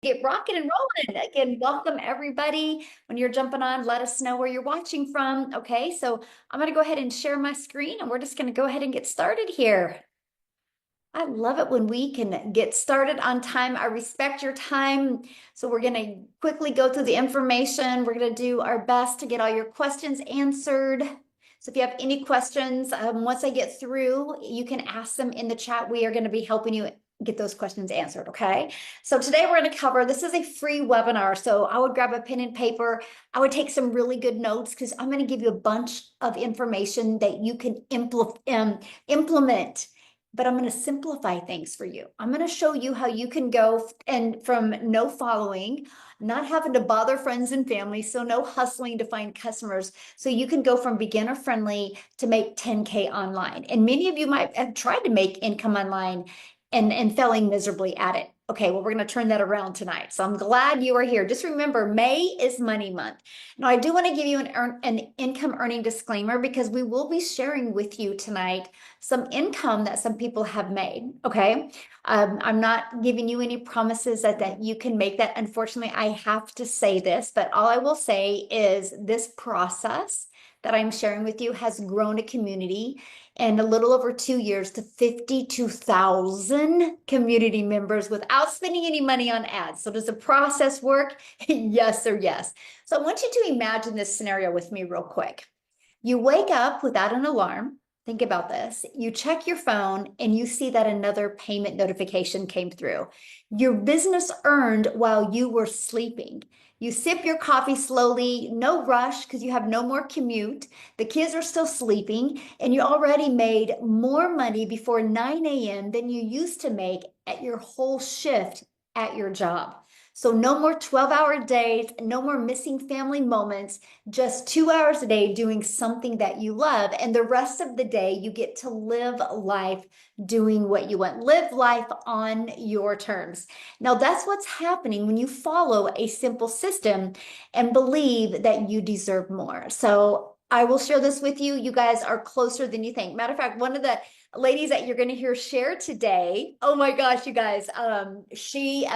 Get rocking and rolling. Again, welcome everybody. When you're jumping on, let us know where you're watching from. Okay, so I'm going to go ahead and share my screen and we're just going to go ahead and get started here. I love it when we can get started on time. I respect your time. So we're going to quickly go through the information. We're going to do our best to get all your questions answered. So if you have any questions, once I get through, you can ask them in the chat. We are going to be helping you get those questions answered, okay? So today we're going to cover, this is a free webinar. So I would grab a pen and paper. I would take some really good notes because I'm going to give you a bunch of information that you can implement, but I'm going to simplify things for you. I'm going to show you how you can go and from no following, not having to bother friends and family, so no hustling to find customers. So you can go from beginner friendly to make 10K online. And many of you might have tried to make income online and failing miserably at it. Okay, well, we're going to turn that around tonight. So I'm glad you are here. Just remember, May is money month. Now, I do want to give you an income earning disclaimer because we will be sharing with you tonight some income that some people have made. Okay. I'm not giving you any promises that you can make that. Unfortunately, I have to say this, but all I will say is this process that I'm sharing with you has grown a community in a little over 2 years to 52,000 community members without spending any money on ads. So does the process work? Yes or yes. So I want you to imagine this scenario with me real quick. You wake up without an alarm. Think about this. You check your phone and you see that another payment notification came through. Your business earned while you were sleeping. You sip your coffee slowly, no rush because you have no more commute. The kids are still sleeping, and you already made more money before 9 a.m. than you used to make at your whole shift at your job. So no more 12-hour days, no more missing family moments, just 2 hours a day doing something that you love. And the rest of the day, you get to live life doing what you want. Live life on your terms. Now, that's what's happening when you follow a simple system and believe that you deserve more. So I will share this with you. You guys are closer than you think. Matter of fact, one of the ladies that you're going to hear share today, oh my gosh, you guys, she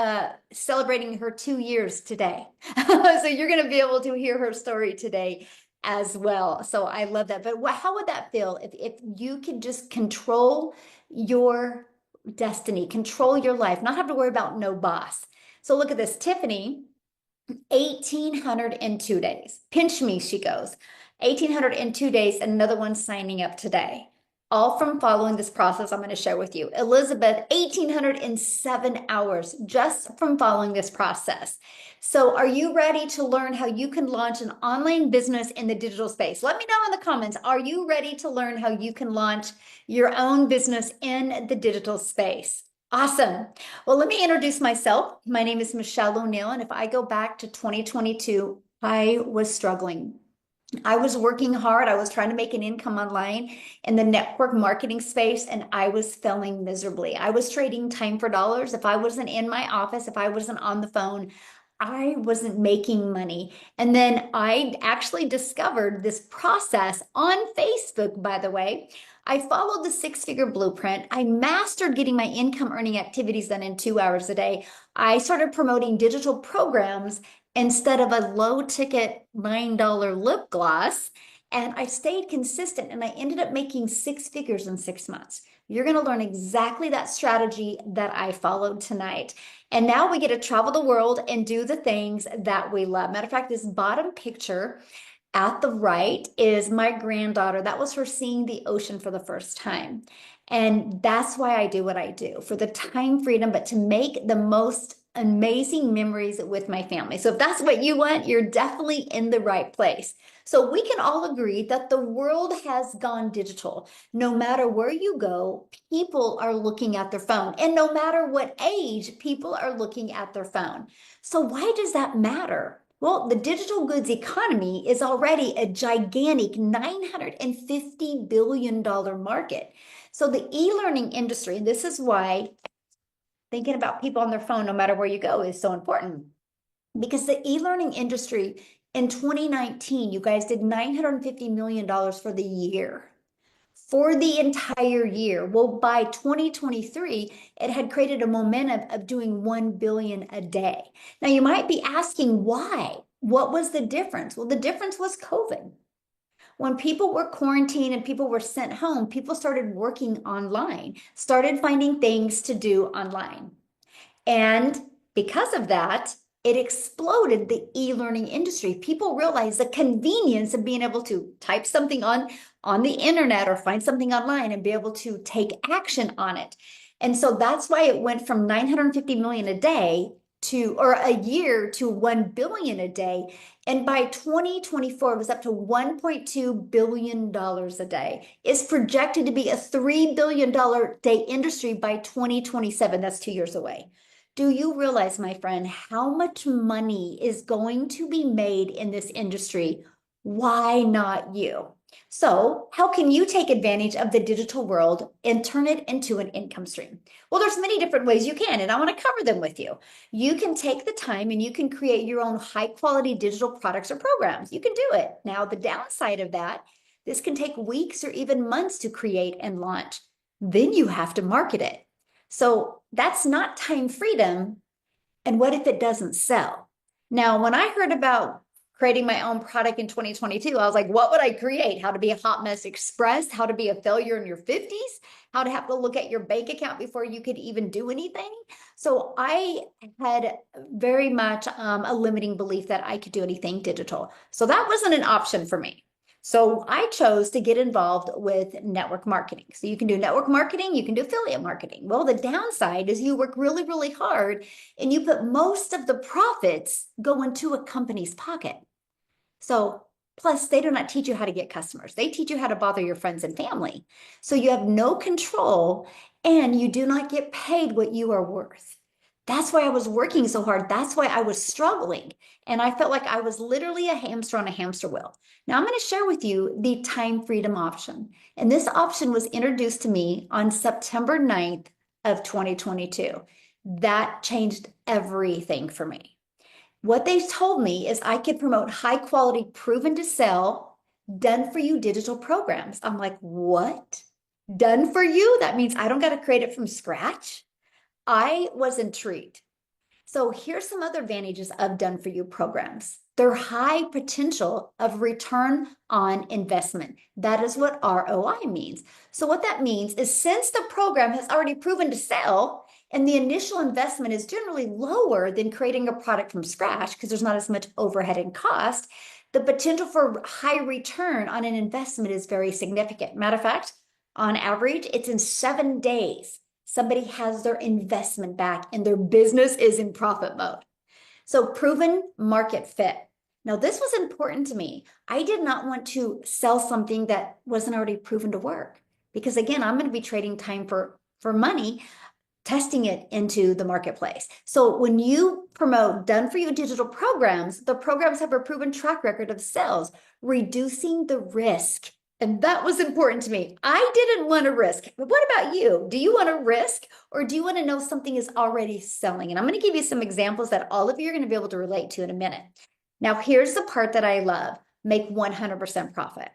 celebrating her 2 years today. So you're going to be able to hear her story today as well. So I love that. But how would that feel if you could just control your destiny, control your life, not have to worry about no boss? So look at this, Tiffany, 1,802 days. Pinch me, she goes. 1,802 days, and another one signing up today. All from following this process I'm going to share with you. Elizabeth, 1,807 hours just from following this process. So are you ready to learn how you can launch an online business in the digital space? Let me know in the comments. Are you ready to learn how you can launch your own business in the digital space? Awesome. Well, let me introduce myself. My name is Michelle O'Neill, and if I go back to 2022, I was struggling. I was working hard. I was trying to make an income online in the network marketing space, and I was failing miserably. I was trading time for dollars. If I wasn't in my office, if I wasn't on the phone, I wasn't making money. And then I actually discovered this process on Facebook, by the way. I followed the six-figure blueprint. I mastered getting my income earning activities done in 2 hours a day. I started promoting digital programs instead of a low ticket $9 lip gloss. And I stayed consistent and I ended up making six figures in 6 months. You're going to learn exactly that strategy that I followed tonight. And now we get to travel the world and do the things that we love. Matter of fact, this bottom picture at the right is my granddaughter. That was her seeing the ocean for the first time. And that's why I do what I do, for the time freedom, but to make the most amazing memories with my family. So if that's what you want, you're definitely in the right place. So we can all agree that the world has gone digital. No matter where you go, people are looking at their phone. And no matter what age, people are looking at their phone. So why does that matter? Well, the digital goods economy is already a gigantic $950 billion market. So the e-learning industry, and this is why thinking about people on their phone, no matter where you go, is so important. Because the e-learning industry in 2019, you guys did $950 million for the year. for the entire year. Well, by 2023, it had created a momentum of doing 1 billion a day. Now you might be asking why? What was the difference? Well, the difference was COVID. When people were quarantined and people were sent home, people started working online, started finding things to do online. And because of that, it exploded the e-learning industry. People realized the convenience of being able to type something on the internet or find something online and be able to take action on it. And so that's why it went from 950 million a day to, or a year, to 1 billion a day. And by 2024, it was up to $1.2 billion a day. It's projected to be a $3 billion day industry by 2027. That's 2 years away. Do you realize, my friend, how much money is going to be made in this industry? Why not you? So how can you take advantage of the digital world and turn it into an income stream? Well, there's many different ways you can, and I want to cover them with you. You can take the time and you can create your own high quality digital products or programs. You can do it. Now, the downside of that, this can take weeks or even months to create and launch. Then you have to market it. So that's not time freedom. And what if it doesn't sell? Now, when I heard about creating my own product in 2022, I was like, what would I create? How to be a hot mess express, how to be a failure in your 50s, how to have to look at your bank account before you could even do anything. So I had very much a limiting belief that I could do anything digital. So that wasn't an option for me. So I chose to get involved with network marketing. So you can do network marketing, you can do affiliate marketing. Well, the downside is you work really, really hard and you put most of the profits go into a company's pocket. So plus they do not teach you how to get customers. They teach you how to bother your friends and family. So you have no control and you do not get paid what you are worth. That's why I was working so hard. That's why I was struggling. And I felt like I was literally a hamster on a hamster wheel. Now I'm going to share with you the time freedom option. And this option was introduced to me on September 9th of 2022. That changed everything for me. What they told me is I could promote high quality, proven to sell, done for you digital programs. I'm like, what? Done for you? That means I don't got to create it from scratch. I was intrigued. So here's some other advantages of done for you programs. They're high potential of return on investment. That is what ROI means. So what that means is since the program has already proven to sell and the initial investment is generally lower than creating a product from scratch because there's not as much overhead and cost, the potential for high return on an investment is very significant. Matter of fact, on average, it's in 7 days. Somebody has their investment back and their business is in profit mode. So proven market fit. Now, this was important to me. I did not want to sell something that wasn't already proven to work because again, I'm going to be trading time for money, testing it into the marketplace. So when you promote done for you digital programs, the programs have a proven track record of sales, reducing the risk. And that was important to me. I didn't want to risk. But what about you? Do you want to risk or do you want to know something is already selling? And I'm going to give you some examples that all of you are going to be able to relate to in a minute. Now, here's the part that I love, make 100% profit.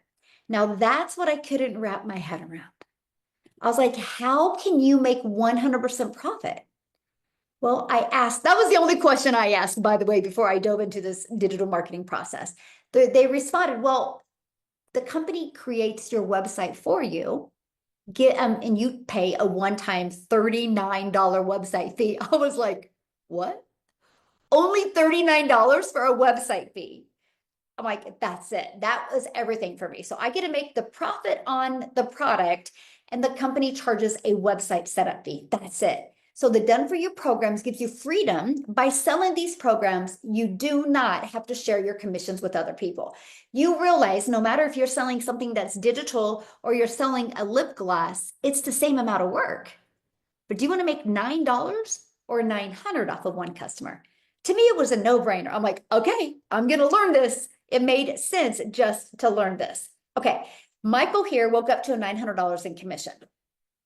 Now, that's what I couldn't wrap my head around. I was like, how can you make 100% profit? Well, I asked, that was the only question I asked, by the way, before I dove into this digital marketing process. They responded, well, the company creates your website for you, and you pay a one-time $39 website fee. I was like, what? Only $39 for a website fee. I'm like, that's it. That was everything for me. So I get to make the profit on the product and the company charges a website setup fee. That's it. So the done for you programs gives you freedom. By selling these programs, you do not have to share your commissions with other people. You realize no matter if you're selling something that's digital or you're selling a lip gloss, it's the same amount of work. But do you want to make $9 or $900 off of one customer? To me, it was a no-brainer. I'm like, okay, I'm going to learn this. It made sense just to learn this. Okay, Michael here woke up to a $900 in commission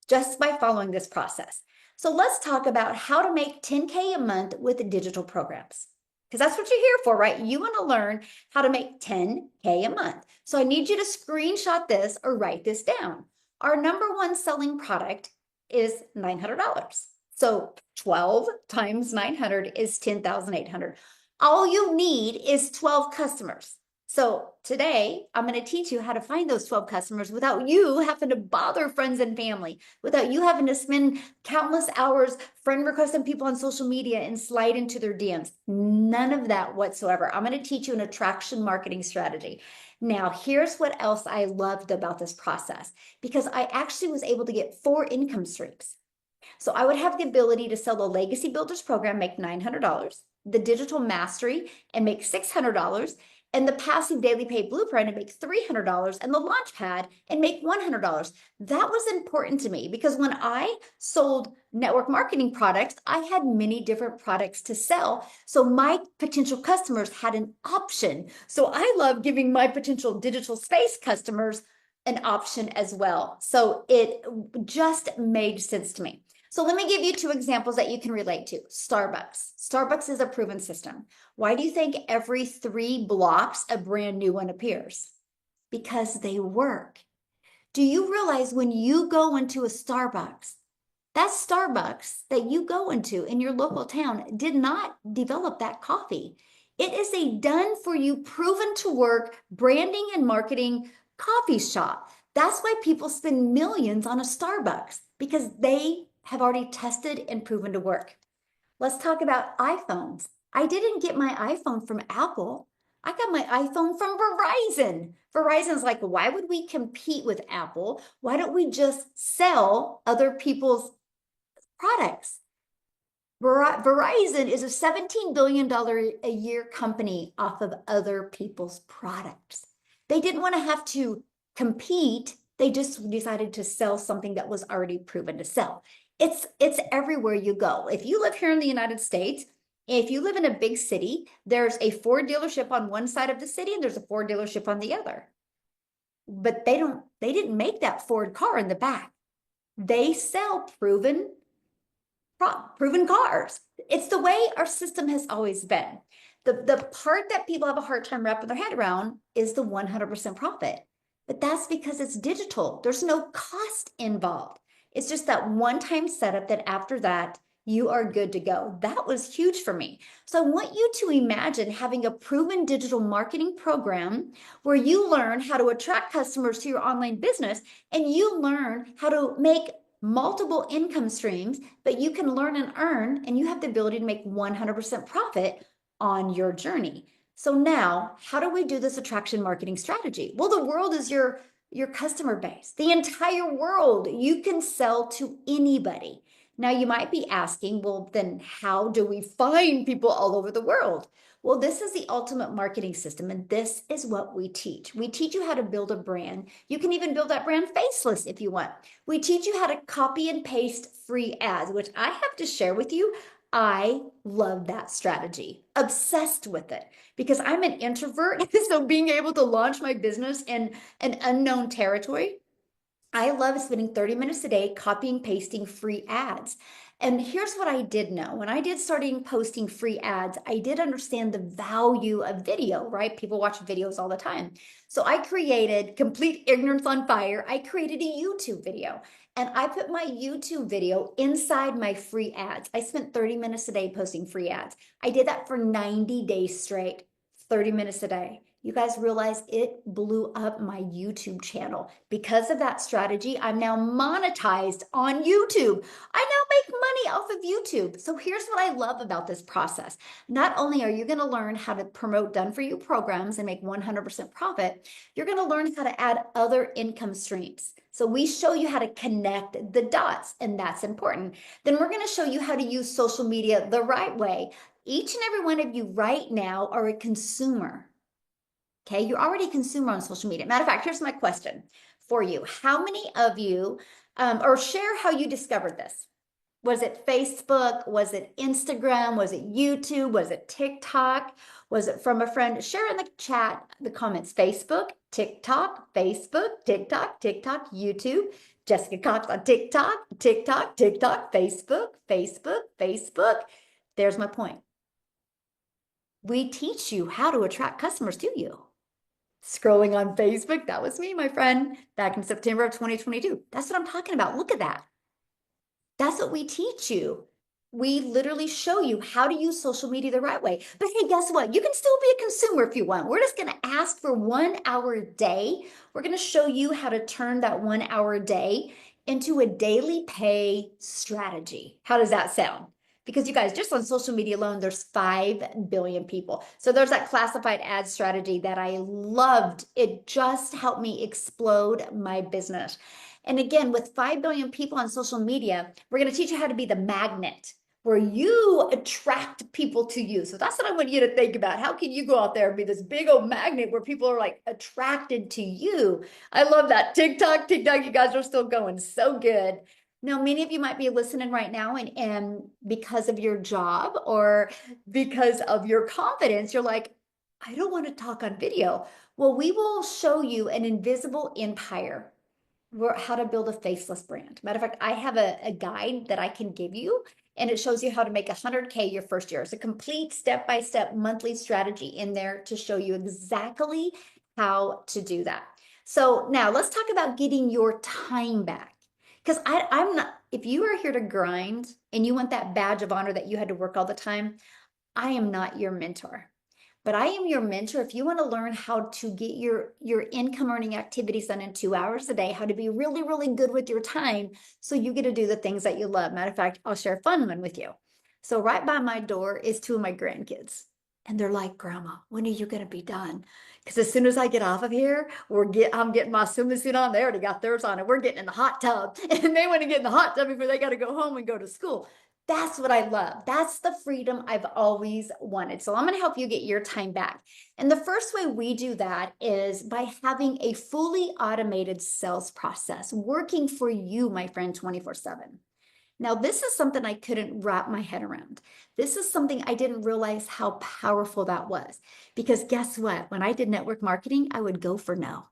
just by following this process. So let's talk about how to make 10K a month with digital programs. Because that's what you're here for, right? You want to learn how to make 10K a month. So I need you to screenshot this or write this down. Our number one selling product is $900. So 12 times 900 is 10,800. All you need is 12 customers. So today I'm going to teach you how to find those 12 customers without you having to bother friends and family, without you having to spend countless hours friend requesting people on social media and slide into their DMs. None of that whatsoever. I'm going to teach you an attraction marketing strategy. Now, here's what else I loved about this process, because I actually was able to get 4 income streams. So I would have the ability to sell the Legacy Builders program, make $900, the Digital Mastery, and make $600, and the Passive Daily Pay Blueprint and make $300, and the Launchpad and make $100. That was important to me because when I sold network marketing products, I had many different products to sell. So my potential customers had an option. So I love giving my potential digital space customers an option as well. So it just made sense to me. So let me give you 2 examples that you can relate to. Starbucks. Starbucks is a proven system. Why do you think every 3 blocks a brand new one appears? Because they work. Do you realize when you go into a Starbucks, that Starbucks that you go into in your local town did not develop that coffee? It is a done for you, proven to work branding and marketing coffee shop. That's why people spend millions on a Starbucks, because they have already tested and proven to work. Let's talk about iPhones. I didn't get my iPhone from Apple. I got my iPhone from Verizon. Verizon's like, why would we compete with Apple? Why don't we just sell other people's products? Verizon is a $17 billion a year company off of other people's products. They didn't want to have to compete. They just decided to sell something that was already proven to sell. It's everywhere you go. If you live here in the United States, if you live in a big city, there's a Ford dealership on one side of the city and there's a Ford dealership on the other. But they didn't make that Ford car in the back. They sell proven cars. It's the way our system has always been. The part that people have a hard time wrapping their head around is the 100% profit. But that's because it's digital. There's no cost involved. It's just that one-time setup that after that, you are good to go. That was huge for me. So I want you to imagine having a proven digital marketing program where you learn how to attract customers to your online business and you learn how to make multiple income streams, but you can learn and earn, and you have the ability to make 100% profit on your journey. So now, how do we do this attraction marketing strategy? Well, the world is your customer base, the entire world. You can sell to anybody. Now, you might be asking, well, then how do we find people all over the world? Well, this is the ultimate marketing system, and this is what we teach. We teach you how to build a brand. You can even build that brand faceless if you want. We teach you how to copy and paste free ads, which I have to share with you. I love that strategy, obsessed with it, because I'm an introvert. So being able to launch my business in an unknown territory, I love spending 30 minutes a day copying, pasting free ads. And here's what I did know. When I did starting posting free ads, I did understand the value of video, right? People watch videos all the time. So I created, complete ignorance on fire, I created a YouTube video. And I put my YouTube video inside my free ads. I spent 30 minutes a day posting free ads. I did that for 90 days straight, 30 minutes a day. You guys realize it blew up my YouTube channel. Because of that strategy, I'm now monetized on YouTube. I now make money off of YouTube. So here's what I love about this process. Not only are you going to learn how to promote done-for-you programs and make 100% profit, you're going to learn how to add other income streams. So we show you how to connect the dots, and that's important. Then we're going to show you how to use social media the right way. Each and every one of you right now are a consumer. Okay, you're already a consumer on social media. Matter of fact, here's my question for you. How many of you, or share how you discovered this? Was it Facebook? Was it Instagram? Was it YouTube? Was it TikTok? Was it from a friend? Share in the chat, the comments, Facebook, TikTok, YouTube. Jessica Cox on TikTok, Facebook. There's my point. We teach you how to attract customers to you. Scrolling on Facebook, that was me, my friend, back in September of 2022. That's what I'm talking about. Look at that. That's what we teach you. We literally show you how to use social media the right way. But hey, guess what? You can still be a consumer if you want. We're just going to ask for 1 hour a day. We're going to show you how to turn that 1 hour a day into a daily pay strategy. How does that sound? Because you guys, just on social media alone, there's 5 billion people. So there's that classified ad strategy that I loved. It just helped me explode my business. And again, with 5 billion people on social media, we're going to teach you how to be the magnet where you attract people to you. So that's what I want you to think about. How can you go out there and be this big old magnet where people are like attracted to you? I love that. TikTok, you guys are still going so good. Now, many of you might be listening right now, and because of your job or because of your confidence, you're like, I don't want to talk on video. Well, we will show you an invisible empire, how to build a faceless brand. Matter of fact, I have a guide that I can give you, and it shows you how to make 100K your first year. It's a complete step-by-step monthly strategy in there to show you exactly how to do that. So now let's talk about getting your time back. Because I'm not, if you are here to grind and you want that badge of honor that you had to work all the time, I am not your mentor. But I am your mentor if you want to learn how to get your income earning activities done in 2 hours a day, how to be really, really good with your time so you get to do the things that you love. Matter of fact, I'll share a fun one with you. So right by my door is 2 of my grandkids. And they're like, Grandma, when are you going to be done? Because as soon as I get off of here, I'm getting my swimming suit on. They already got theirs on, and we're getting in the hot tub. And they want to get in the hot tub before they got to go home and go to school. That's what I love. That's the freedom I've always wanted. So I'm going to help you get your time back. And the first way we do that is by having a fully automated sales process working for you, my friend, 24/7. Now, this is something I couldn't wrap my head around. This is something I didn't realize how powerful that was. Because guess what? When I did network marketing, I would go for no.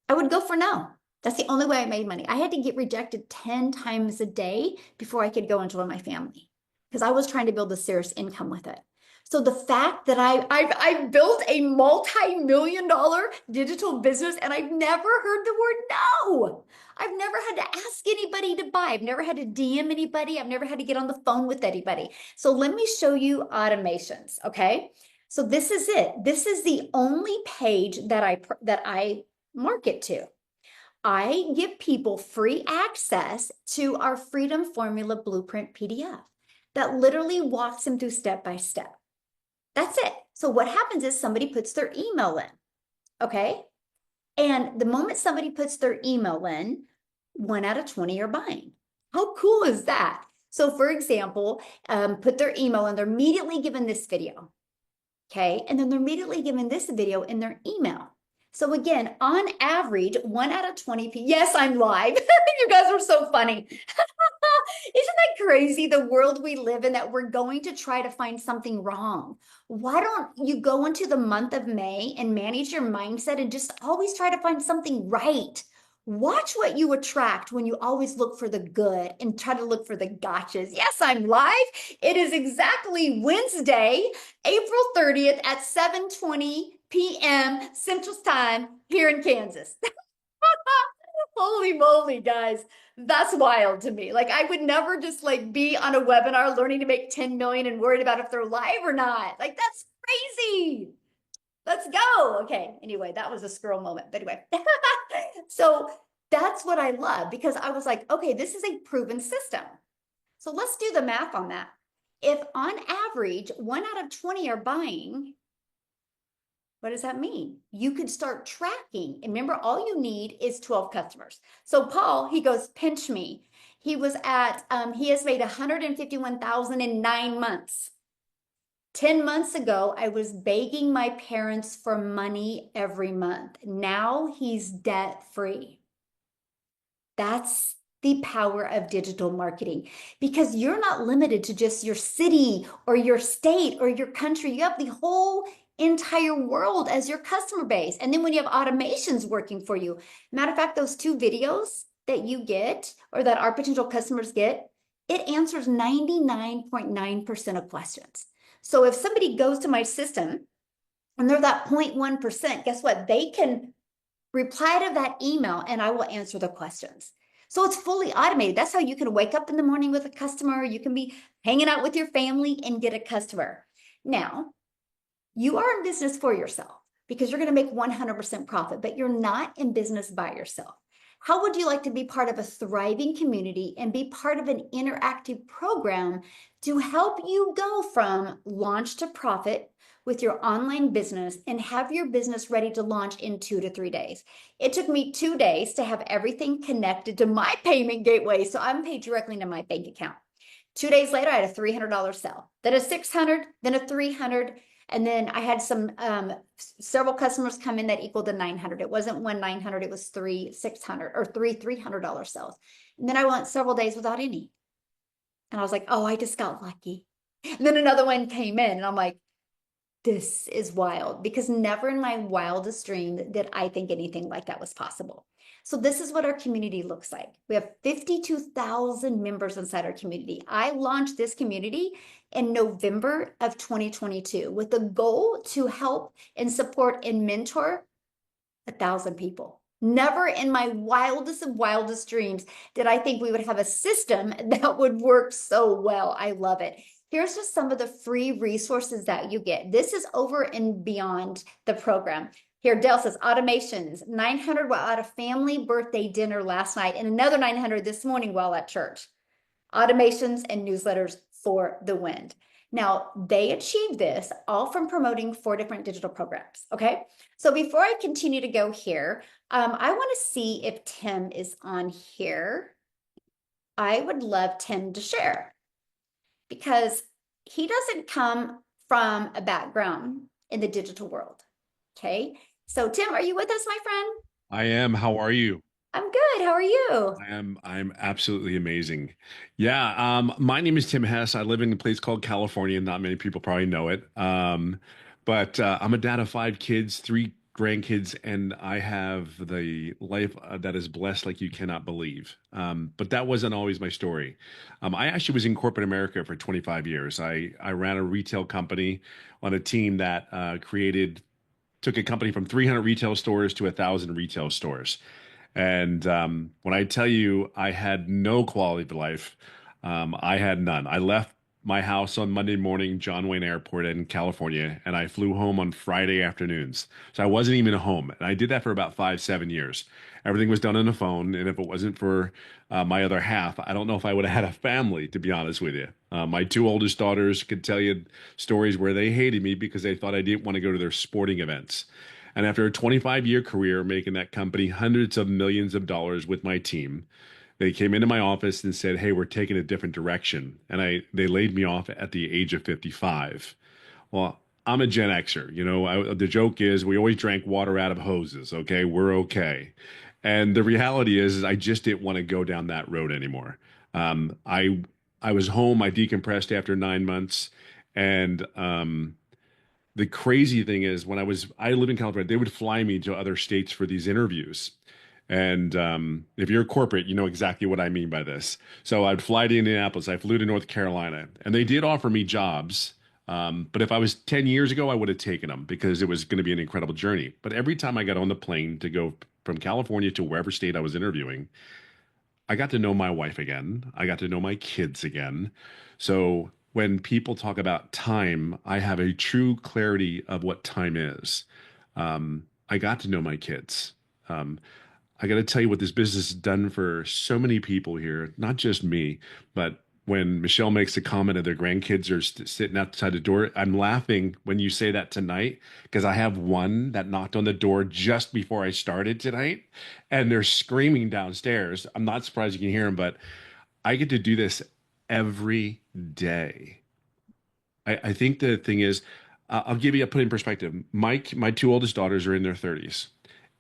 I would go for no. That's the only way I made money. I had to get rejected 10 times a day before I could go and join my family because I was trying to build a serious income with it. So the fact that I've built a multi-million-dollar digital business and I've never heard the word no. I've never had to ask anybody to buy. I've never had to DM anybody. I've never had to get on the phone with anybody. So let me show you automations, okay? So this is it. This is the only page that I market to. I give people free access to our Freedom Formula Blueprint PDF that literally walks them through step by step. That's it. So what happens is somebody puts their email in, okay? And the moment somebody puts their email in, 1 out of 20 are buying. How cool is that? So for example, put their email and they're immediately given this video, okay? And then they're immediately given this video in their email. So again, on average, 1 out of 20 people, yes, I'm live. You guys are so funny. Isn't that crazy, the world we live in, that we're going to try to find something wrong? Why don't you go into the month of May and manage your mindset and just always try to find something right? Watch what you attract when you always look for the good and try to look for the gotchas. Yes, I'm live. It is exactly Wednesday, April 30th at 7:20 p.m. Central Time here in Kansas. Holy moly, guys. That's wild to me. Like I would never just like be on a webinar learning to make 10 million and worried about if they're live or not. Like that's crazy. Let's go. Okay. Anyway, that was a squirrel moment. But anyway, so that's what I love because I was like, okay, this is a proven system. So let's do the math on that. If on average, 1 out of 20 are buying, what does that mean? You could start tracking. And remember, all you need is 12 customers. So Paul, he goes, pinch me. He was at, he has made 151,000 in 9 months. 10 months ago, I was begging my parents for money every month. Now he's debt free. That's the power of digital marketing because you're not limited to just your city or your state or your country. You have the whole entire world as your customer base. And then when you have automations working for you, matter of fact, those 2 videos that you get or that our potential customers get, it answers 99.9% of questions. So if somebody goes to my system and they're that 0.1%. Guess what? They can reply to that email and I will answer the questions. So it's fully automated. That's how you can wake up in the morning with a customer. You can be hanging out with your family and get a customer. Now, you are in business for yourself because you're going to make 100% profit, but you're not in business by yourself. How would you like to be part of a thriving community and be part of an interactive program to help you go from launch to profit with your online business and have your business ready to launch in 2 to 3 days? It took me 2 days to have everything connected to my payment gateway. So I'm paid directly into my bank account. 2 days later, I had a $300 sale, then a 600, then a 300. And then I had some several customers come in that equaled the 900. It wasn't one 900, it was three 600 or three $300 sales. And then I went several days without any. And I was like, oh, I just got lucky. And then another one came in, and I'm like, this is wild, because never in my wildest dream did I think anything like that was possible. So this is what our community looks like. We have 52,000 members inside our community. I launched this community in November of 2022 with the goal to help and support and mentor 1,000 people. Never in my wildest of wildest dreams did I think we would have a system that would work so well. I love it. Here's just some of the free resources that you get. This is over and beyond the program. Here, Dale says automations, 900 while at a family birthday dinner last night, and another 900 this morning while at church. Automations and newsletters for the wind. Now, they achieved this all from promoting 4 different digital programs. Okay. So before I continue to go here, I want to see if Tim is on here. I would love Tim to share because he doesn't come from a background in the digital world. Okay. So, Tim, are you with us, my friend? I am. How are you? I'm good. How are you? I'm absolutely amazing. Yeah, my name is Tim Hess. I live in a place called California. Not many people probably know it. But I'm a dad of 5 kids, 3 grandkids, and I have the life that is blessed like you cannot believe. But that wasn't always my story. I actually was in corporate America for 25 years. I ran a retail company on a team that took a company from 300 retail stores to 1,000 retail stores. And when I tell you I had no quality of life, I had none. I left my house on Monday morning, John Wayne Airport in California, and I flew home on Friday afternoons. So I wasn't even home. And I did that for about 5, 7 years. Everything was done on the phone. And if it wasn't for my other half, I don't know if I would have had a family, to be honest with you. My 2 oldest daughters could tell you stories where they hated me because they thought I didn't want to go to their sporting events. And after a 25-year career making that company hundreds of millions of dollars with my team, they came into my office and said, "Hey, we're taking a different direction." And they laid me off at the age of 55. Well, I'm a Gen Xer. The joke is we always drank water out of hoses. Okay, we're okay. And the reality is I just didn't want to go down that road anymore. I was home. I decompressed after 9 months, and the crazy thing is I live in California, they would fly me to other states for these interviews. And if you're corporate, you know exactly what I mean by this. So I'd fly to Indianapolis, I flew to North Carolina, and they did offer me jobs. But if I was 10 years ago, I would have taken them because it was going to be an incredible journey. But every time I got on the plane to go from California to wherever state I was interviewing, I got to know my wife again. I got to know my kids again. So when people talk about time, I have a true clarity of what time is. I got to know my kids. Um, I got to tell you what this business has done for so many people here, not just me, but when Michelle makes a comment of their grandkids are sitting outside the door, I'm laughing when you say that tonight because I have one that knocked on the door just before I started tonight and they're screaming downstairs. I'm not surprised you can hear them, but I get to do this every day. I think the thing is, I'll put it in perspective. My 2 oldest daughters are in their 30s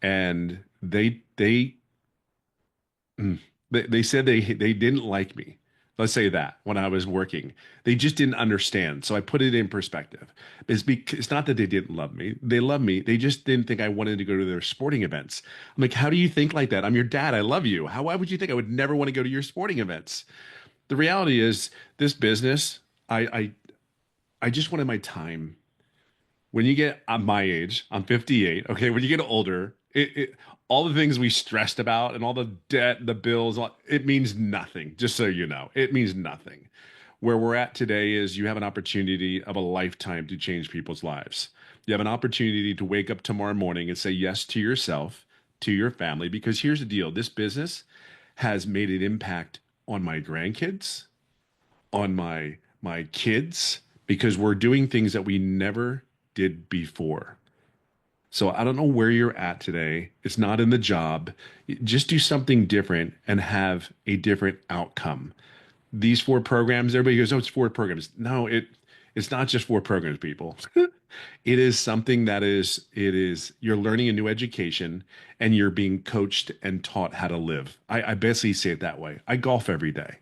and Mm. they said they didn't like me. Let's say that when I was working, they just didn't understand. So I put it in perspective. It's not that they didn't love me. They love me. They just didn't think I wanted to go to their sporting events. I'm like, how do you think like that? I'm your dad. I love you. Why would you think I would never want to go to your sporting events? The reality is this business, I just wanted my time when you get my age, I'm 58. Okay, when you get older, all the things we stressed about and all the debt, the bills, it means nothing. Just so you know, it means nothing. Where we're at today is you have an opportunity of a lifetime to change people's lives. You have an opportunity to wake up tomorrow morning and say yes to yourself, to your family, because here's the deal: this business has made an impact on my grandkids, on my kids, because we're doing things that we never did before. So I don't know where you're at today. It's not in the job. Just do something different and have a different outcome. These four programs, everybody goes, "Oh, it's four programs." No, it's not just four programs, people. It is something that you're learning a new education and you're being coached and taught how to live. I basically say it that way. I golf every day.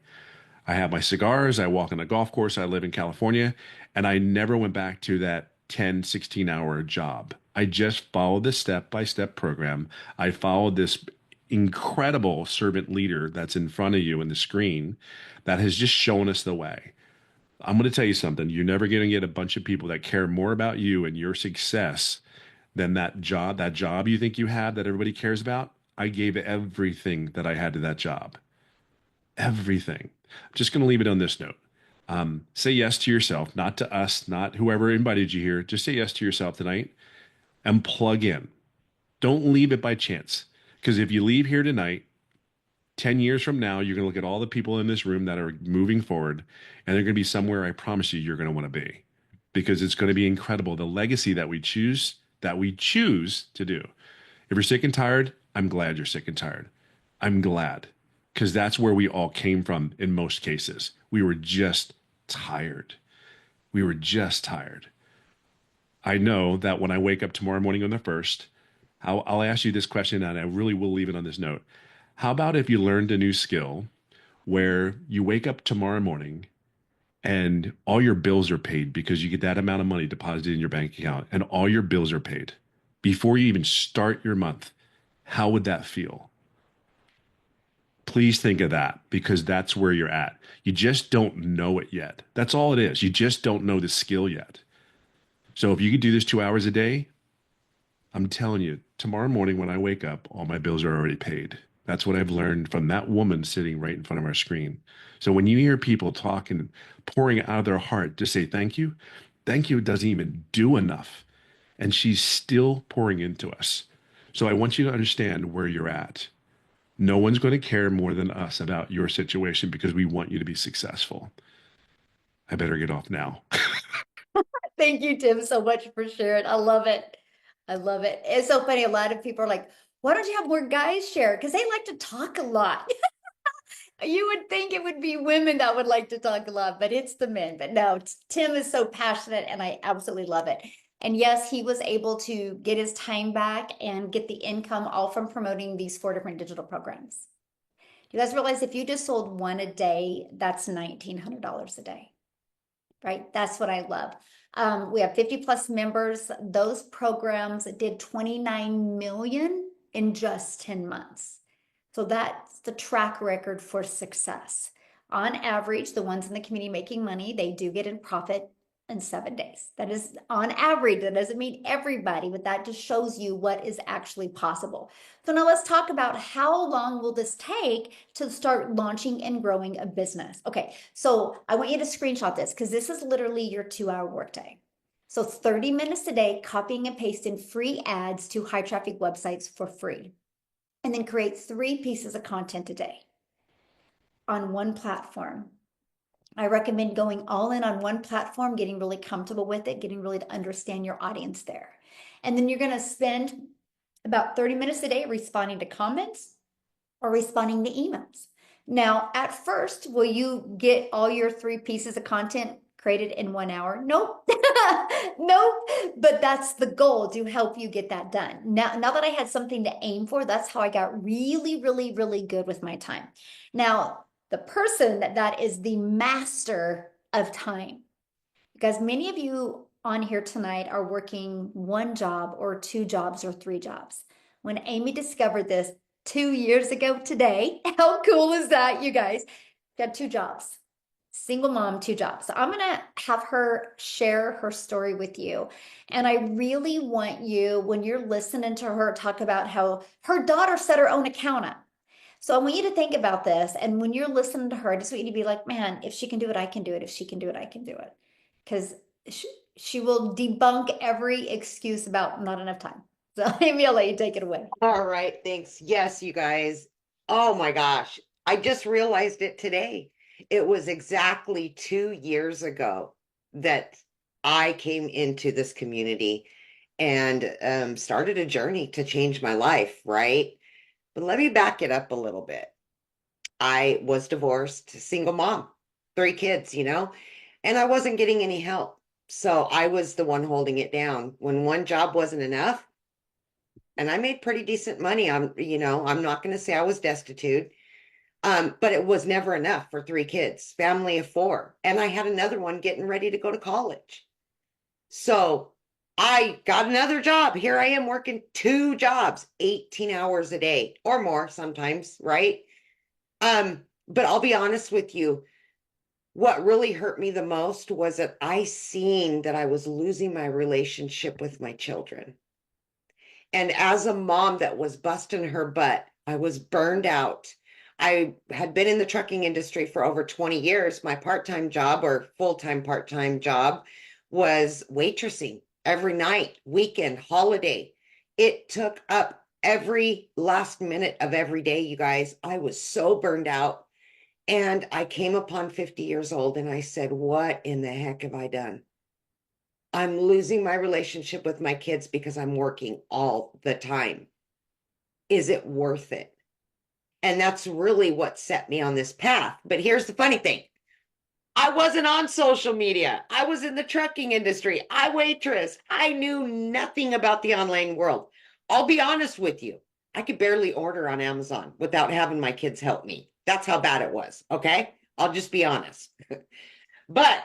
I have my cigars. I walk on a golf course. I live in California, and I never went back to that 10, 16-hour job. I just followed this step-by-step program. I followed this incredible servant leader that's in front of you in the screen that has just shown us the way. I'm going to tell you something. You're never going to get a bunch of people that care more about you and your success than that job you think you have that everybody cares about. I gave everything that I had to that job. Everything. I'm just going to leave it on this note. Say yes to yourself, not to us, not whoever invited you here. Just say yes to yourself tonight and plug in. Don't leave it by chance. Because if you leave here tonight, 10 years from now, you're going to look at all the people in this room that are moving forward, and they're going to be somewhere I promise you you're going to want to be. Because it's going to be incredible. The legacy that we choose to do. If you're sick and tired, I'm glad you're sick and tired. I'm glad because that's where we all came from in most cases. We were just tired. We were just tired. I know that when I wake up tomorrow morning on the first, I'll ask you this question and I really will leave it on this note. How about if you learned a new skill where you wake up tomorrow morning and all your bills are paid because you get that amount of money deposited in your bank account and all your bills are paid before you even start your month? How would that feel? Please think of that because that's where you're at. You just don't know it yet. That's all it is. You just don't know the skill yet. So if you could do this 2 hours a day, I'm telling you, tomorrow morning when I wake up, all my bills are already paid. That's what I've learned from that woman sitting right in front of our screen. So when you hear people talking, pouring out of their heart to say thank you doesn't even do enough. And she's still pouring into us. So I want you to understand where you're at. No one's going to care more than us about your situation because we want you to be successful. I better get off now. Thank you, Tim, so much for sharing. I love it. I love it. It's so funny. A lot of people are like, why don't you have more guys share? Because they like to talk a lot. You would think it would be women that would like to talk a lot, but it's the men. But no, Tim is so passionate and I absolutely love it. And yes, he was able to get his time back and get the income all from promoting these four different digital programs. You guys realize if you just sold one a day, that's $1,900 a day, right? That's what I love. We have 50 plus members. Those programs did 29 million in just 10 months. So that's the track record for success. On average, the ones in the community making money, they do get in profit in 7 days. That is on average. That doesn't mean everybody, but that just shows you what is actually possible. So now let's talk about how long will this take to start launching and growing a business. Okay, so I want you to screenshot this because this is literally your 2 hour workday. So 30 minutes a day, copying and pasting free ads to high traffic websites for free. And then create 3 pieces of content a day on one platform. I recommend going all in on one platform, getting really comfortable with it, getting really to understand your audience there. And then you're going to spend about 30 minutes a day responding to comments or responding to emails. Now, at first, will you get all your 3 pieces of content created in 1 hour? Nope. Nope. But that's the goal to help you get that done. Now that I had something to aim for, that's how I got really, really, really good with my time. Now, the person that is the master of time, because many of you on here tonight are working 1 job or 2 jobs or 3 jobs. When Amy discovered this 2 years ago today, how cool is that, you guys? Got 2 jobs. Single mom, two jobs. So I'm going to have her share her story with you. And I really want you, when you're listening to her talk about how her daughter set her own account up. So I want you to think about this. And when you're listening to her, I just want you to be like, man, if she can do it, I can do it. If she can do it, I can do it. Because she will debunk every excuse about not enough time. So maybe I'll let you take it away. All right, thanks. Yes, you guys. Oh my gosh. I just realized it today. It was exactly 2 years ago that I came into this community and started a journey to change my life, right? But let me back it up a little bit. I was divorced, single mom, 3 kids, and I wasn't getting any help. So I was the one holding it down. When one job wasn't enough, and I made pretty decent money. I'm not going to say I was destitute, but it was never enough for 3 kids, family of 4. And I had another one getting ready to go to college. So I got another job. Here I am working 2 jobs, 18 hours a day or more sometimes, right? But I'll be honest with you, what really hurt me the most was that I seen that I was losing my relationship with my children. And as a mom that was busting her butt, I was burned out. I had been in the trucking industry for over 20 years. My part-time job or full-time part-time job was waitressing every night, weekend, holiday. It took up every last minute of every day, you guys. I was so burned out. And I came upon 50 years old and I said, what in the heck have I done? I'm losing my relationship with my kids because I'm working all the time. Is it worth it? And that's really what set me on this path. But here's the funny thing. I wasn't on social media. I was in the trucking industry. I waitress. I knew nothing about the online world. I'll be honest with you. I could barely order on Amazon without having my kids help me. That's how bad it was. Okay. I'll just be honest. But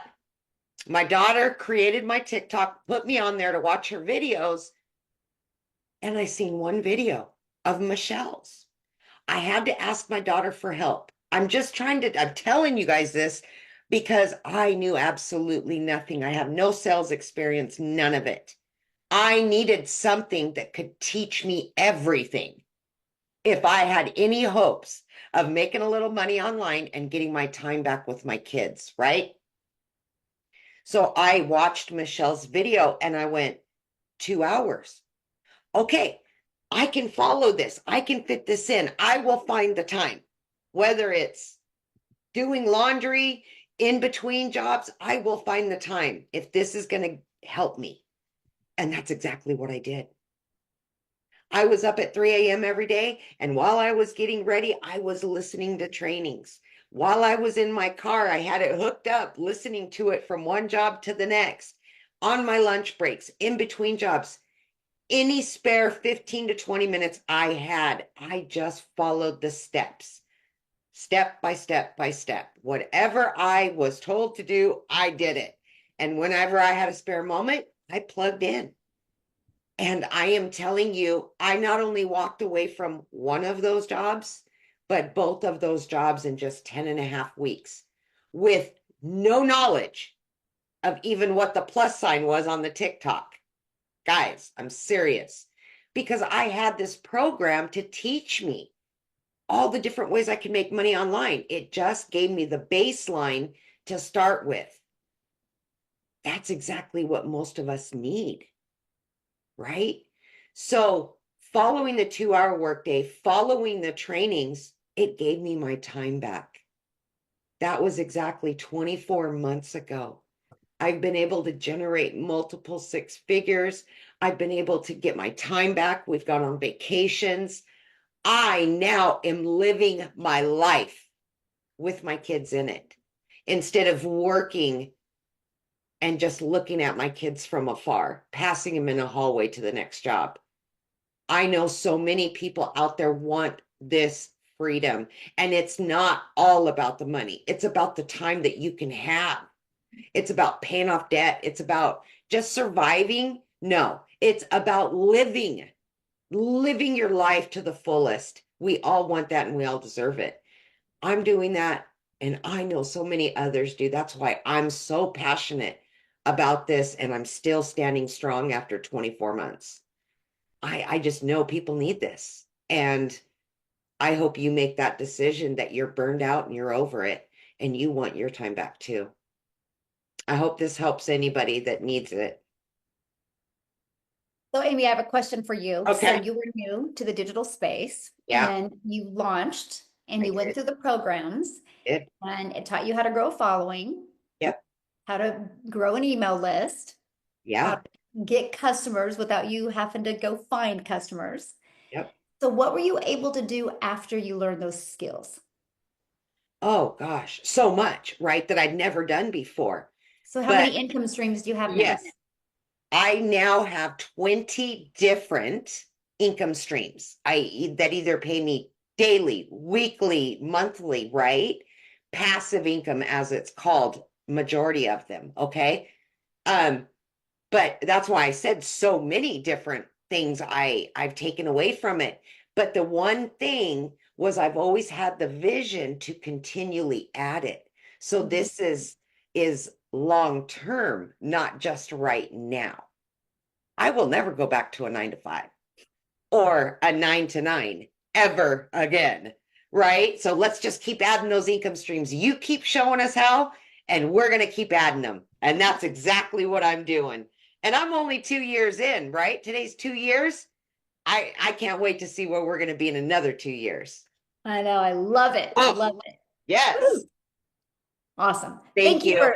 my daughter created my TikTok, put me on there to watch her videos. And I seen one video of Michelle's. I had to ask my daughter for help. I'm telling you guys this because I knew absolutely nothing. I have no sales experience, none of it. I needed something that could teach me everything if I had any hopes of making a little money online and getting my time back with my kids, right? So I watched Michelle's video and I went, 2 hours. Okay, I can follow this. I can fit this in. I will find the time, whether it's doing laundry in between jobs, I will find the time if this is going to help me. And that's exactly what I did. I was up at 3 a.m. every day. And while I was getting ready, I was listening to trainings. While I was in my car, I had it hooked up, listening to it from one job to the next, on my lunch breaks, in between jobs. Any spare 15 to 20 minutes I had, I just followed the steps, step by step by step. Whatever I was told to do, I did it. And whenever I had a spare moment, I plugged in. And I am telling you, I not only walked away from one of those jobs, but both of those jobs in just 10 and a half weeks with no knowledge of even what the plus sign was on the TikTok. Guys, I'm serious because I had this program to teach me all the different ways I can make money online. It just gave me the baseline to start with. That's exactly what most of us need, right? So, following the 2 hour workday, following the trainings, it gave me my time back. That was exactly 24 months ago. I've been able to generate multiple 6 figures. I've been able to get my time back. We've gone on vacations. I now am living my life with my kids in it instead of working and just looking at my kids from afar, passing them in a hallway to the next job. I know so many people out there want this freedom, and it's not all about the money. It's about the time that you can have. It's about paying off debt. It's about just surviving. No, it's about living your life to the fullest. We all want that and we all deserve it. I'm doing that. And I know so many others do. That's why I'm so passionate about this, and I'm still standing strong after 24 months. I just know people need this. And I hope you make that decision that you're burned out and you're over it and you want your time back too. I hope this helps anybody that needs it. So, Amy, I have a question for you. So, Okay. you were new to the digital space Yeah, and you launched and I you went did. through the programs Did. and it taught you how to grow a following, Yep. how to grow an email list, how Yeah. to get customers without you having to go find customers. Yep. So, what were you able to do after you learned those skills? Oh gosh, so much, right? That I'd never done before. So, how But many income streams do you have now? yes, I now have 20 different income streams. That either pay me daily, weekly, monthly, right? Passive income as it's called, majority of them, okay? Um, but that's why I said so many different things I've taken away from it. But the one thing was I've always had the vision to continually add it. So Mhm. this is long term, not just right now. I will never go back to a 9 to 5 or a 9 to 9 ever again. Right. So let's just keep adding those income streams. You keep showing us how, and we're going to keep adding them. And that's exactly what I'm doing. And I'm only 2 years in, right? Today's 2 years. I can't wait to see where we're going to be in another 2 years. I know, I love it. I Oh, love it. yes. Woo! Awesome. Thank you.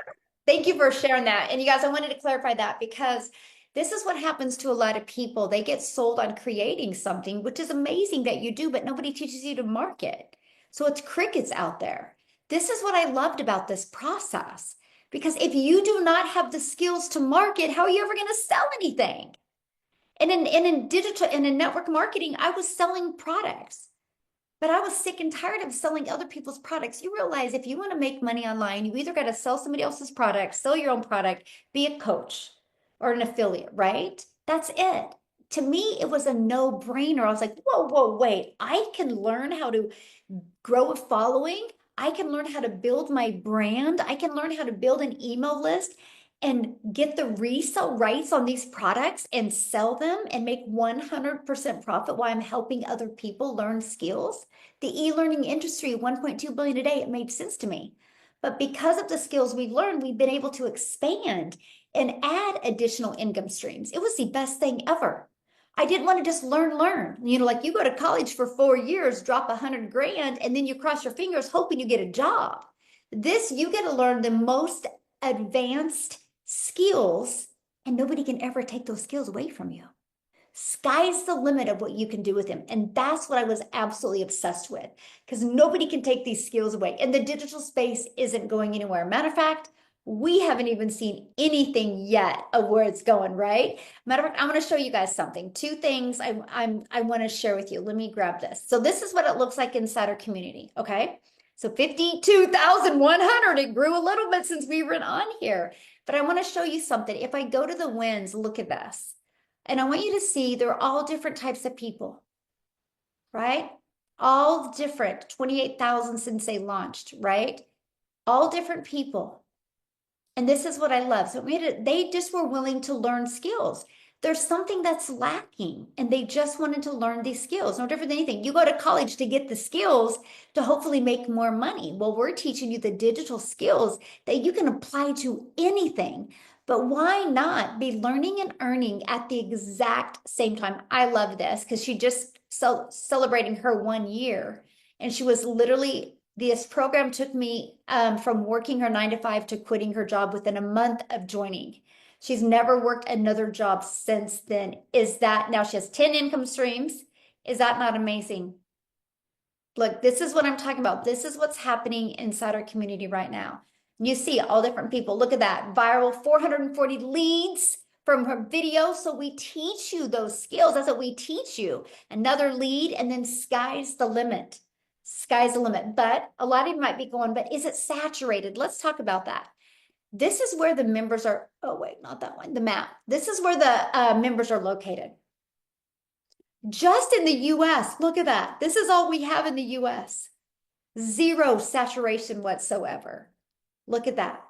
Thank you for sharing that. And you guys, I wanted to clarify that because this is what happens to a lot of people. They get sold on creating something, which is amazing that you do, but nobody teaches you to market. So it's crickets out there. This is what I loved about this process. Because if you do not have the skills to market, how are you ever going to sell anything? And in digital and in network marketing, I was selling products. But I was sick and tired of selling other people's products. You realize if you want to make money online, you either got to sell somebody else's product, sell your own product, be a coach or an affiliate, right? That's it. To me, it was a no-brainer. I was like, whoa, whoa, wait. I can learn how to grow a following. I can learn how to build my brand. I can learn how to build an email list and get the resale rights on these products and sell them and make 100% profit while I'm helping other people learn skills. The e-learning industry, 1.2 billion a day, it made sense to me. But because of the skills we learned, we've been able to expand and add additional income streams. It was the best thing ever. I didn't want to just learn. You know, like you go to college for 4 years, drop 100 grand, and then you cross your fingers hoping you get a job. This, you get to learn the most advanced skills, and nobody can ever take those skills away from you. Sky's the limit of what you can do with them. And that's what I was absolutely obsessed with because nobody can take these skills away. And the digital space isn't going anywhere. Matter of fact, we haven't even seen anything yet of where it's going, right? Matter of fact, I'm going to show you guys something. Two things I want to share with you. Let me grab this. So this is what it looks like inside our community, okay? So 52,100. It grew a little bit since we were on here. But I want to show you something. If I go to the wins, look at this. And I want you to see they're all different types of people, right? All different, 28,000 since they launched, right? All different people. And this is what I love. So they just were willing to learn skills. There's something that's lacking, and they just wanted to learn these skills. No different than anything. You go to college to get the skills to hopefully make more money. Well, we're teaching you the digital skills that you can apply to anything. But why not be learning and earning at the exact same time? I love this because she just celebrating her 1 year, and she was literally this program took me from working her 9 to 5 to quitting her job within a month of joining. She's never worked another job since then. Is that now she has 10 income streams? Is that not amazing? Look, this is what I'm talking about. This is what's happening inside our community right now. You see all different people. Look at that viral 440 leads from her video. So we teach you those skills. That's what we teach you. Another lead, and then sky's the limit. Sky's the limit. But a lot of you might be going, but is it saturated? Let's talk about that. This is where the members are. Oh, wait, not that one. The map. This is where the members are located. Just in the US, look at that. This is all we have in the US. Zero saturation whatsoever. Look at that.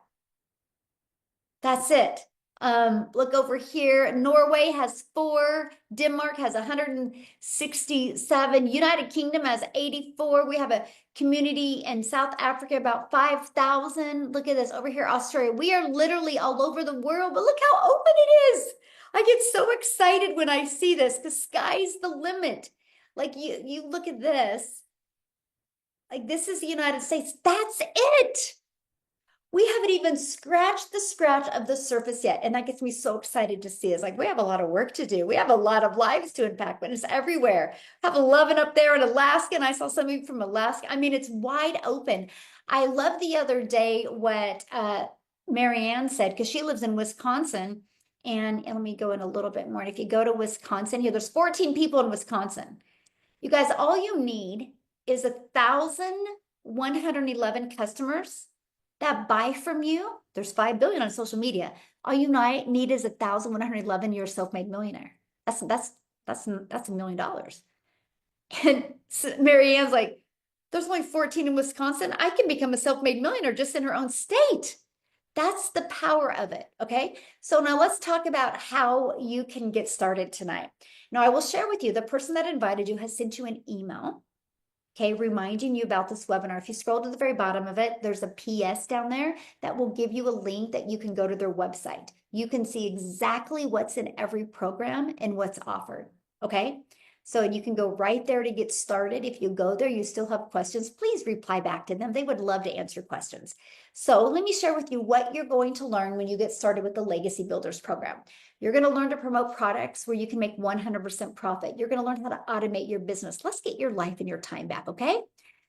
That's it. Look over here. Norway has 4. Denmark has 167. United Kingdom has 84. We have a community in South Africa, about 5,000. Look at this over here, Australia. We are literally all over the world, but look how open it is. I get so excited when I see this because sky's the limit. Like you look at this, like this is the United States. That's it. We haven't even scratched the scratch of the surface yet. And that gets me so excited to see. It's like, we have a lot of work to do. We have a lot of lives to impact, but it's everywhere. I have a loving up there in Alaska, and I saw somebody from Alaska. I mean, it's wide open. I love the other day what Marianne said, because she lives in Wisconsin. And let me go in a little bit more. And if you go to Wisconsin, here, there's 14 people in Wisconsin. You guys, all you need is 1,111 customers that buy from you. There's 5 billion on social media. All you need is 1,111. You're a self-made millionaire. That's $1 million. And Marianne's like, there's only 14 in Wisconsin. I can become a self-made millionaire just in her own state. That's the power of it. Okay. So now let's talk about how you can get started tonight. Now I will share with you, the person that invited you has sent you an email, okay, reminding you about this webinar. If you scroll to the very bottom of it, there's a PS down there that will give you a link that you can go to their website. You can see exactly what's in every program and what's offered, okay? So you can go right there to get started. If you go there, you still have questions, please reply back to them. They would love to answer questions. So let me share with you what you're going to learn when you get started with the Legacy Builders program. You're going to learn to promote products where you can make 100% profit. You're going to learn how to automate your business. Let's get your life and your time back, okay?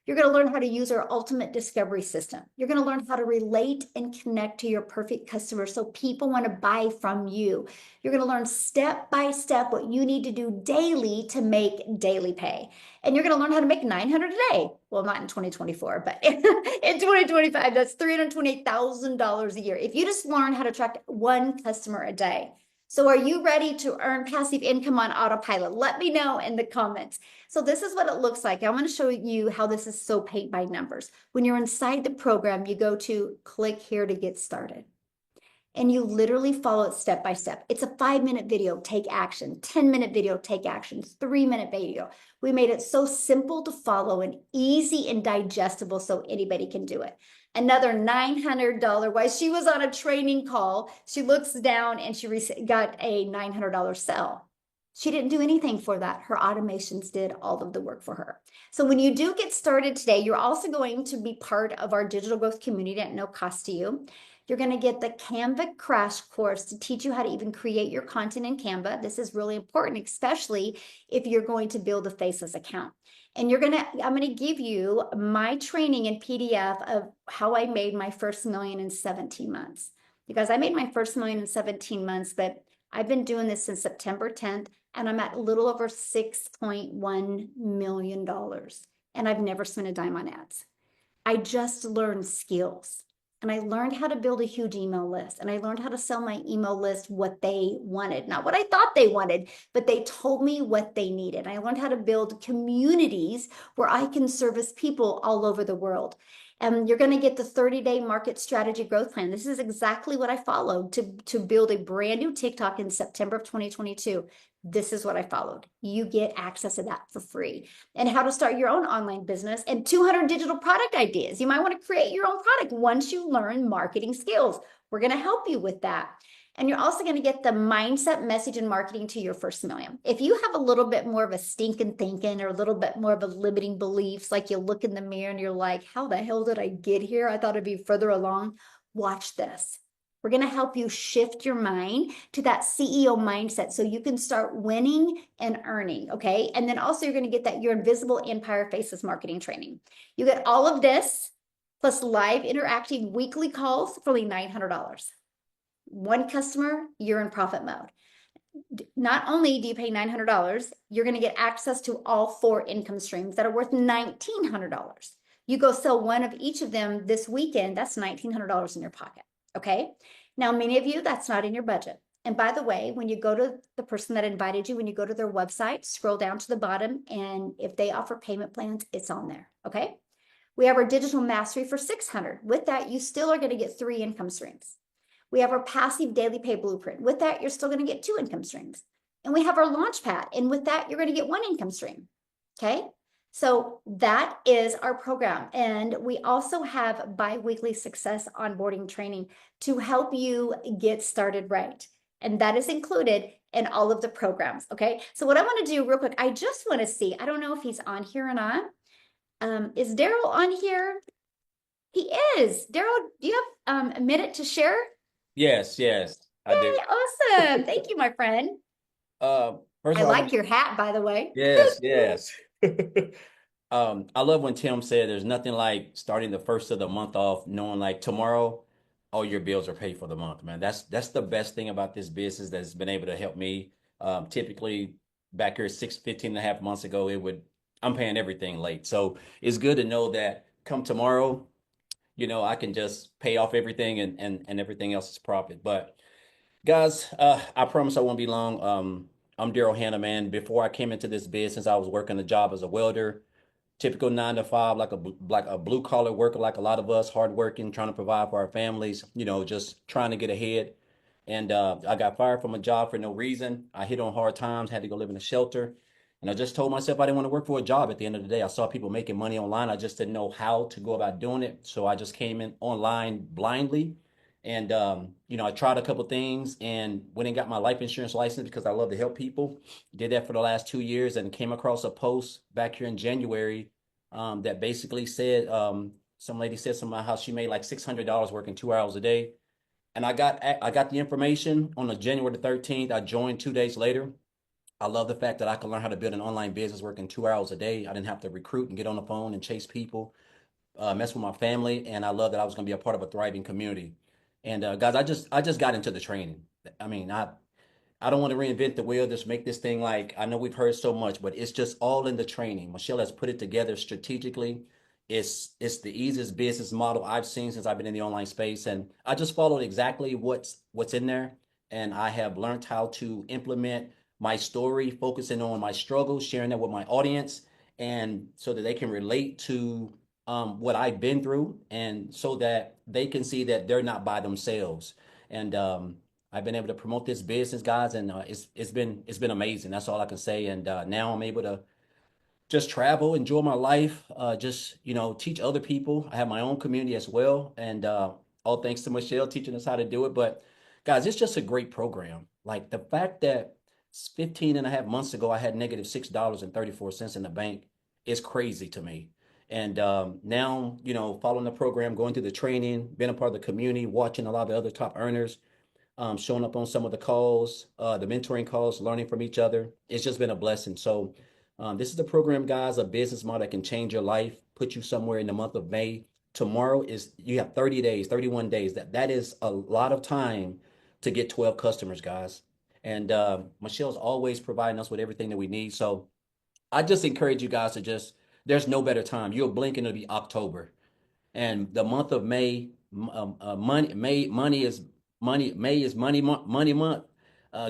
You're going to learn how to use our ultimate discovery system. You're going to learn how to relate and connect to your perfect customer so people want to buy from you. You're going to learn step by step what you need to do daily to make daily pay. And you're going to learn how to make 900 a day. Well, not in 2024, but in 2025, that's $328,000 a year. If you just learn how to attract 1 customer a day. So are you ready to earn passive income on autopilot? Let me know in the comments. So this is what it looks like. I want to show you how this is so paint by numbers. When you're inside the program, you go to click here to get started. And you literally follow it step by step. It's a 5-minute video, take action, 10-minute video, take action, 3-minute video. We made it so simple to follow and easy and digestible so anybody can do it. Another $900, while she was on a training call, she looks down and she got a $900 sell. She didn't do anything for that. Her automations did all of the work for her. So when you do get started today, you're also going to be part of our digital growth community at no cost to you. You're going to get the Canva crash course to teach you how to even create your content in Canva. This is really important, especially if you're going to build a faceless account. And I'm going to give you my training in PDF of how I made my first million in 17 months. Because I made my first million in 17 months, but I've been doing this since September 10th, and I'm at a little over $6.1 million. And I've never spent a dime on ads. I just learned skills. And I learned how to build a huge email list. And I learned how to sell my email list what they wanted. Not what I thought they wanted, but they told me what they needed. I learned how to build communities where I can service people all over the world. And you're going to get the 30-day market strategy growth plan. This is exactly what I followed to build a brand new TikTok in September of 2022. This is what I followed. You get access to that for free. And how to start your own online business and 200 digital product ideas. You might want to create your own product once you learn marketing skills. We're going to help you with that. And you're also going to get the mindset, message, and marketing to your first million. If you have a little bit more of a stinking thinking or a little bit more of a limiting beliefs, like you look in the mirror and you're like, how the hell did I get here? I thought I'd be further along. Watch this. We're going to help you shift your mind to that CEO mindset so you can start winning and earning, okay? And then also you're going to get that your invisible empire faces marketing training. You get all of this plus live interactive weekly calls for only $900. 1 customer, you're in profit mode. Not only do you pay $900, you're going to get access to all 4 income streams that are worth $1,900. You go sell 1 of each of them this weekend, that's $1,900 in your pocket. Okay. Now, many of you, that's not in your budget. And by the way, when you go to the person that invited you, when you go to their website, scroll down to the bottom, and if they offer payment plans, it's on there. Okay. We have our digital mastery for 600. With that, you still are going to get 3 income streams. We have our passive daily pay blueprint. With that, you're still going to get 2 income streams. And we have our launch pad. And with that, you're going to get 1 income stream. Okay. So that is our program. And we also have bi-weekly success onboarding training to help you get started right. And that is included in all of the programs. Okay. So what I want to do real quick, I just want to see, I don't know if he's on here or not. Is Daryl on here? He is. Daryl, do you have a minute to share? Yes, yes, I Yay, do. awesome. Thank you, my friend. Uh, First I of all, like your hat, by the way. yes, yes. I love when Tim said there's nothing like starting the first of the month off, knowing like tomorrow, all your bills are paid for the month, man. That's the best thing about this business that's been able to help me. Typically back here 15 and a half months ago, I'm paying everything late. So it's good to know that come tomorrow, I can just pay off everything and everything else is profit. But guys, I promise I won't be long. I'm Daryl Hannah, man. Before I came into this business, I was working a job as a welder, typical 9 to 5, like a blue collar worker, like a lot of us, hardworking, trying to provide for our families. Just trying to get ahead. And I got fired from a job for no reason. I hit on hard times, had to go live in a shelter. And I just told myself I didn't want to work for a job at the end of the day. I saw people making money online. I just didn't know how to go about doing it. So I just came in online blindly. And, I tried a couple things and went and got my life insurance license because I love to help people. Did that for the last 2 years and came across a post back here in January that basically said some lady said something about how she made like $600 working 2 hours a day. And I got the information on the January the 13th. I joined 2 days later. I love the fact that I can learn how to build an online business working 2 hours a day. I didn't have to recruit and get on the phone and chase people, mess with my family, and I love that I was going to be a part of a thriving community. And guys, I just got into the training. I mean, I don't want to reinvent the wheel, just make this thing like I know we've heard so much, but it's just all in the training. Michelle has put it together strategically. It's the easiest business model I've seen since I've been in the online space. And I just followed exactly what's in there. And I have learned how to implement my story, focusing on my struggles, sharing that with my audience, and so that they can relate to what I've been through, and so that they can see that they're not by themselves. And I've been able to promote this business, guys, and it's been amazing. That's all I can say. And now I'm able to just travel, enjoy my life, just teach other people. I have my own community as well, and all thanks to Michelle teaching us how to do it. But guys, it's just a great program. Like the fact that 15 and a half months ago I had negative $6.34 in the bank is crazy to me. And now, following the program, going through the training, being a part of the community, watching a lot of the other top earners, showing up on some of the calls, the mentoring calls, learning from each other. It's just been a blessing. So, this is the program, guys, a business model that can change your life, put you somewhere in the month of May. Tomorrow is you have 30 days, 31 days. That is a lot of time to get 12 customers, guys. And Michelle's always providing us with everything that we need. So I just encourage you guys to there's no better time. You'll blink and it'll be October, and the month of May, money is money. May is money month.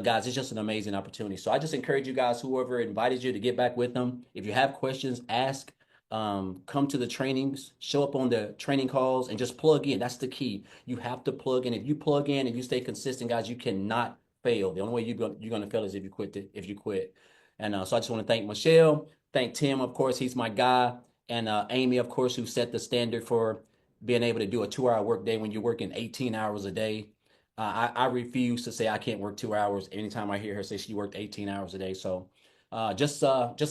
Guys, it's just an amazing opportunity. So I just encourage you guys, whoever invited you, to get back with them. If you have questions, ask. Come to the trainings, show up on the training calls, and just plug in. That's the key. You have to plug in. If you plug in and you stay consistent, guys, you cannot fail. The only way you're gonna fail is if you quit. If you quit. And so I just want to thank Michelle, thank Tim, of course, he's my guy, and Amy, of course, who set the standard for being able to do a 2 hour workday when you're working 18 hours a day. I refuse to say I can't work 2 hours. Anytime I hear her say she worked 18 hours a day. So just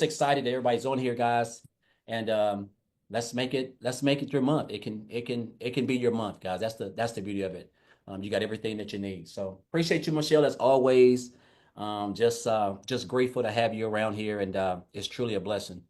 excited that everybody's on here, guys. And let's make it your month. It can be your month, guys. That's the beauty of it. You got everything that you need. So appreciate you, Michelle, as always. Just grateful to have you around here, and it's truly a blessing.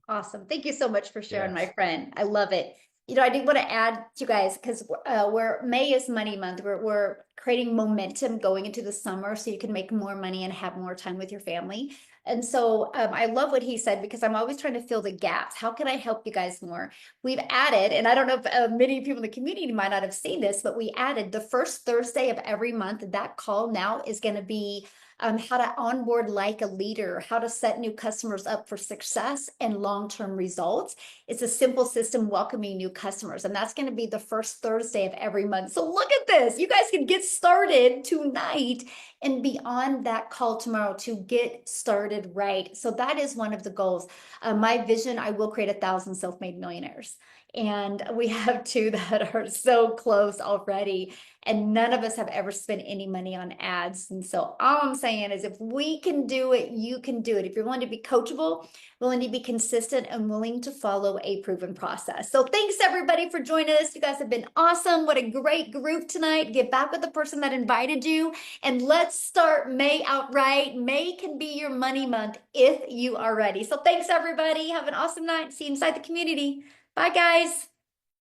Awesome. Thank you so much for sharing, my Yes. friend. I love it. I did want to add to you guys because we're May is money month. We're creating momentum going into the summer so you can make more money and have more time with your family. And so I love what he said because I'm always trying to fill the gaps. How can I help you guys more? We've added, and I don't know if many people in the community might not have seen this, but we added the first Thursday of every month. That call now is going to be how to onboard like a leader, how to set new customers up for success and long-term results. It's a simple system welcoming new customers, and that's going to be the first Thursday of every month. So look at this. You guys can get started tonight and be on that call tomorrow to get started right. So that is one of the goals. My vision, I will create 1,000 self-made millionaires. And we have two that are so close already. And none of us have ever spent any money on ads. And so all I'm saying is if we can do it, you can do it. If you're willing to be coachable, willing to be consistent, and willing to follow a proven process. So thanks everybody for joining us. You guys have been awesome. What a great group tonight. Get back with the person that invited you, and let's start May out right. May can be your money month if you are ready. So thanks everybody. Have an awesome night. See you inside the community. Bye guys.